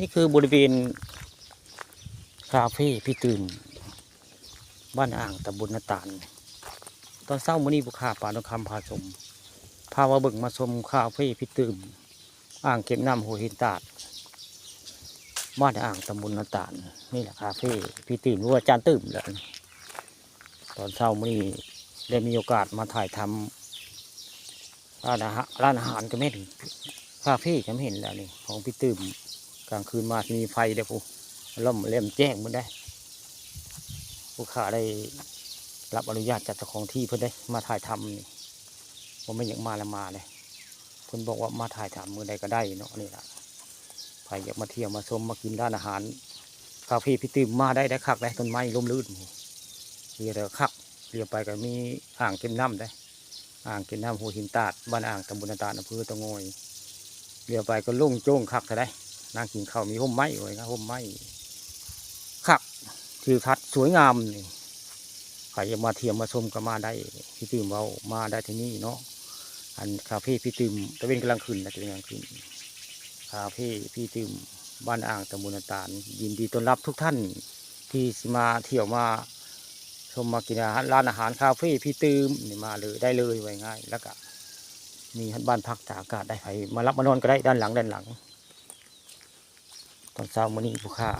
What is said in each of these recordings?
นี่คือบริเวณคาเฟ่พี่ตื่มบ้านอ่างตำบลนาตาลตอนเช้ามื้อนี้ผู้ค้าปลาทองคำพาชมพาว่าเบิ่งมาชมคาเฟ่พี่ตื่มอ่างเก็บน้ำหัวหินตาดบ้านอ่างตำบลนาตาลนี่แหละคาเฟ่พี่ตื่มหรือว่าจานตื่มแหละตอนเช้ามื้อนี้ได้มีโอกาสมาถ่ายทำร้านอาหารก็ไม่เห็นคาเฟ่ก็ไม่เห็นแล้วนี่ของพี่ตื่มกลางคืนมามีไฟเด้อผู้ล่มเล่มแจ้งมันได้ผู้ค้าได้รับอนุญาตจากเจ้าของที่เพื่อได้มาถ่ายทำนี่ผมไม่อยากมาแล้วมาเลยเพิ่นบอกว่ามาถ่ายทำมือใดก็ได้เนาะนี่แหละใครอยากมาเที่ยวมาชมมากินร้านอาหารคาเฟ่พี่ตื่มมาได้คักได้ต้นไม้ร่มรื่นเรียกคักเรียกไปก็มีอ่างเก็บน้ำได้อ่างเก็บน้ำหัวหินตาดบ้านอ่างตำบลนาตาดอำเภอตะโงยเรียกไปก็ลุ่งโจ้งคักได้นางกินข้าวมีห่มไม้ไว้นะห่มไม้คักคือทัดสวยงามนี่ใครจะมาเที่ยวมาชมก็มาได้พี่ตื่มเรามาได้ที่นี่เนาะอันคาเฟ่พี่ตื่มตะเวนกำลังขึ้นนะตะเวนกำลังขึ้นคาเฟ่พี่ตื่มบ้านอ่างตำบลนาตาลยินดีต้อนรับทุกท่านที่มาเที่ยวมาชมมากินอาหารร้านอาหารคาเฟ่พี่ตื่มนี่มาเลยได้เลยไว้ง่ายแล้วก็มีบ้านพักตากอากาศได้ใครมารับมานอนก็ได้ด้านหลังตอนเช้ามื้อนี้ผู้ค้า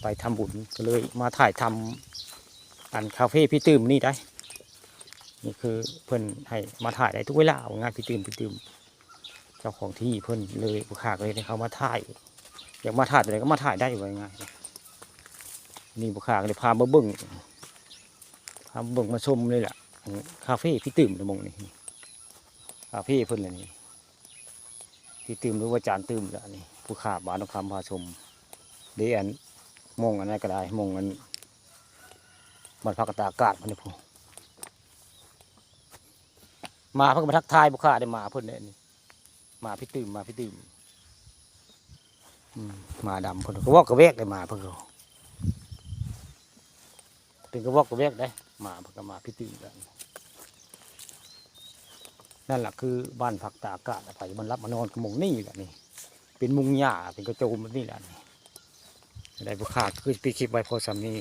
ไปทำบุญก็เลยมาถ่ายทำอันคาเฟ่พี่ตื่มนี่ได้นี่คือเพิ่นให้มาถ่ายได้ทุกเวลางานพี่ตื่มเจ้าของที่เพิ่นเลยผู้ค้าเลยให้เขามาถ่ายอยากมาถ่ายอะไรก็มาถ่ายได้ไว้ง่ายนี่ผู้ค้าเลยพามาเบิ่งมาชมเลยแหละคาเฟ่พี่ตื่มในมงนี่คาเฟ่เพิ่นเลยนี่พี่ตื่มหรือว่าจานตื่มแล้วนี่ผู้ค้าบ้านต้องคำพาชมเดี๋ยวอันมงอันนั้นก็ได้มงอันบรรพักตากาศมันนี่พอมาเพิ่งมาทักทายบุคคาได้มาเพิ่นเนี่ยนี่มาพี่ตื่มมาดำเพิ่นก็วอกกระเวกได้มาเพิ่นก็ถึงก็วอกกระเวกได้มาเพิ่นก็มาพี่ตื่มกันนั่นแหละคือบ้านพักตากอากาศไปมันรับมานอนกับมงนี่แหละนี่เป็นมุงหญ้าเป็นกระโจมแบบนี้แหละนี่ได้บุคคาคือปีคลิปไว้พอสามี